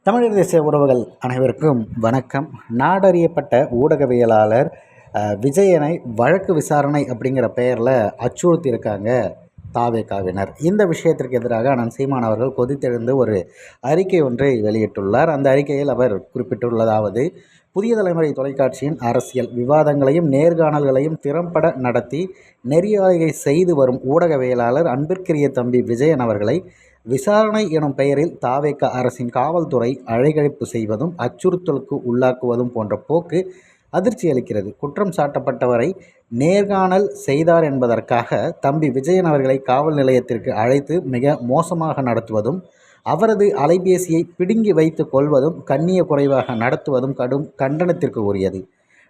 தமிழர் தேசிய உறவுகள் அனைவருக்கும் வணக்கம். நாடறியப்பட்ட ஊடகவியலாளர் விஜயனை வழக்கு விசாரணை அப்படிங்கிற பெயரில் அச்சுறுத்தியிருக்காங்க தாவேகாவினர். இந்த விஷயத்திற்கு எதிராக அண்ணன் சீமான் அவர்கள் கொதித்தெழுந்து ஒரு அறிக்கை ஒன்றை வெளியிட்டுள்ளார். அந்த அறிக்கையில் அவர் குறிப்பிட்டுள்ளதாவது: புதிய தலைமுறை தொலைக்காட்சியின் அரசியல் விவாதங்களையும் நேர்காணல்களையும் திறம்பட நடத்தி நெறியாளுகை செய்து வரும் ஊடகவியலாளர் அன்பிற்குரிய தம்பி விஜயன் அவர்களை விசாரணை எனும் பெயரில் தாவேகா அரசின் காவல்துறை அழைகழிப்பு செய்வதும் அச்சுறுத்தலுக்கு உள்ளாக்குவதும் போன்ற போக்கு அதிர்ச்சி அளிக்கிறது. குற்றம் சாட்டப்பட்டவரை நேர்காணல் செய்தார் என்பதற்காக தம்பி விஜயன் அவர்களை காவல் நிலையத்திற்கு அழைத்து மிக மோசமாக நடத்துவதும், அவரது அலைபேசியை பிடுங்கி வைத்து கொள்வதும், கண்ணிய குறைவாக நடத்துவதும் கடும் கண்டனத்திற்கு உரியது.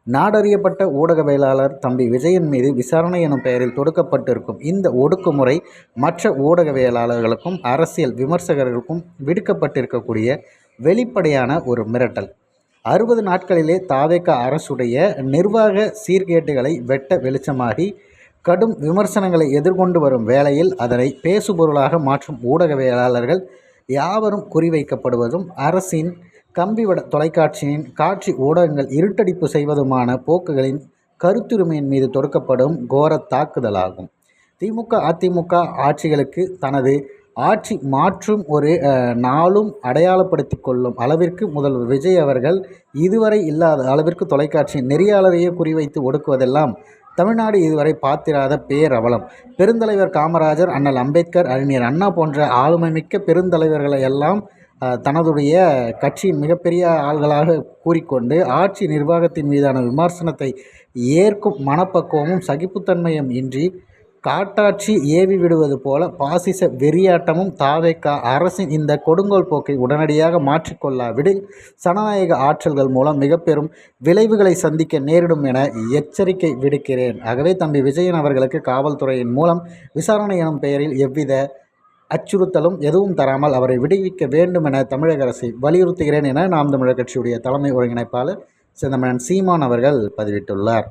நாடறியப்பட்ட ஊடகவியலாளர் தம்பி விஜயன் மீது விசாரணை எனும் பெயரில் தொடுக்கப்பட்டிருக்கும் இந்த ஒடுக்குமுறை மற்ற ஊடகவியலாளர்களுக்கும் அரசியல் விமர்சகர்களுக்கும் விடுக்கப்பட்டிருக்கக்கூடிய வெளிப்படையான ஒரு மிரட்டல். 60 நாட்களிலே தாவேகா அரசுடைய நிர்வாக சீர்கேட்டுகளை வெட்ட வெளிச்சமாகி கடும் விமர்சனங்களை எதிர்கொண்டு வரும் வேளையில் அதனை பேசுபொருளாக மாற்றும் ஊடகவியலாளர்கள் யாவரும் குறிவைக்கப்படுவதும் அரசின் கம்பிவட தொலைக்காட்சியின் காட்சி ஊடகங்கள் இருட்டடிப்பு செய்வதுமான போக்குகளின் கருத்துரிமையின் மீது தொடுக்கப்படும் கோர தாக்குதலாகும். திமுக அதிமுக ஆட்சிகளுக்கு தனது ஆட்சி மாற்றும் ஒரு நாளும் அடையாளப்படுத்தி கொள்ளும் அளவிற்கு முதல்வர் விஜய் அவர்கள் இதுவரை இல்லாத அளவிற்கு தொலைக்காட்சியின் நெறியாளரையே குறிவைத்து ஒடுக்குவதெல்லாம் தமிழ்நாடு இதுவரை பார்த்திராத பேரவலம். பெருந்தலைவர் காமராஜர், அண்ணல் அம்பேத்கர், அறிஞர் அண்ணா போன்ற ஆளுமைமிக்க பெருந்தலைவர்களை எல்லாம் தனதுடைய கட்சியின் மிகப்பெரிய ஆள்களாக கூறிக்கொண்டு ஆட்சி நிர்வாகத்தின் மீதான விமர்சனத்தை ஏற்கும் மனப்பக்குவமும் சகிப்புத்தன்மையும் இன்றி காட்டாட்சி ஏவி விடுவது போல பாசிச வெறியாட்டமும் தாவேகா அரசின் இந்த கொடுங்கோல் போக்கை உடனடியாக மாற்றிக்கொள்ளாவிடில் சனநாயக ஆற்றல்கள் மூலம் மிக பெரும் விளைவுகளை சந்திக்க நேரிடும் என எச்சரிக்கை விடுக்கிறேன். ஆகவே தம்பி விஜயன் அவர்களுக்கு காவல்துறையின் மூலம் விசாரணை எனும் பெயரில் எவ்வித அச்சுறுத்தலும் எதுவும் தராமல் அவரை விடுவிக்க வேண்டும் என தமிழக அரசை வலியுறுத்துகிறேன் என நாம் தமிழர் கட்சியுடைய தலைமை ஒருங்கிணைப்பாளர் செந்தமிழன் சீமான் அவர்கள் பதிவிட்டுள்ளார்.